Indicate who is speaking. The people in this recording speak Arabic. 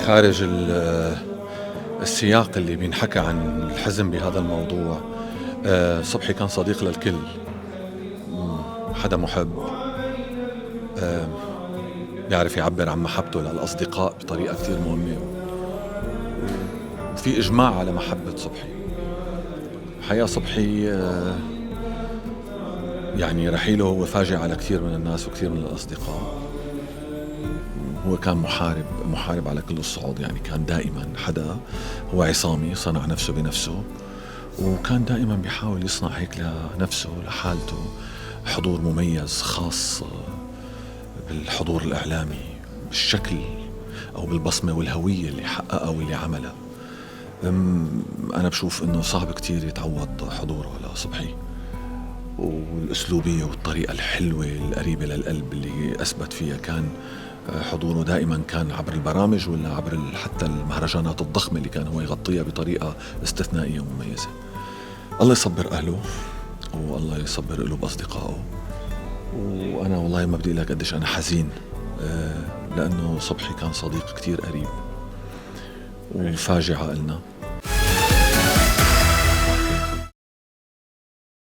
Speaker 1: خارج السياق اللي بينحكى عن الحزن بهذا الموضوع. صبحي كان صديق للكل، حدا محب، بيعرف يعبّر عن محبته للأصدقاء بطريقة كتير مهمة، وفي إجماع على محبة صبحي. الحقيقة صبحي يعني رحيله هو فاجع على كتير من الناس وكتير من الأصدقاء. هو كان محارب على كل الصعود، يعني كان دائما حدا، هو عصامي صنع نفسه بنفسه، وكان دائما بيحاول يصنع هيك لنفسه لحالته حضور مميز خاص بالحضور الإعلامي، بالشكل أو بالبصمة والهوية اللي حققها واللي عملها. أنا بشوف إنه صعب كتير يتعوض حضوره لصبحي، والأسلوبية والطريقة الحلوة القريبة للقلب اللي أثبت فيها. كان حضوره دائما كان عبر البرامج ولا عبر حتى المهرجانات الضخمة اللي كان هو يغطيها بطريقة استثنائية ومميزة. الله يصبر أهله والله يصبر قلوب أصدقائه. وأنا والله ما بدي لك قديش أنا حزين، لأنه صبحي كان صديق كتير قريب وفاجعة إلنا.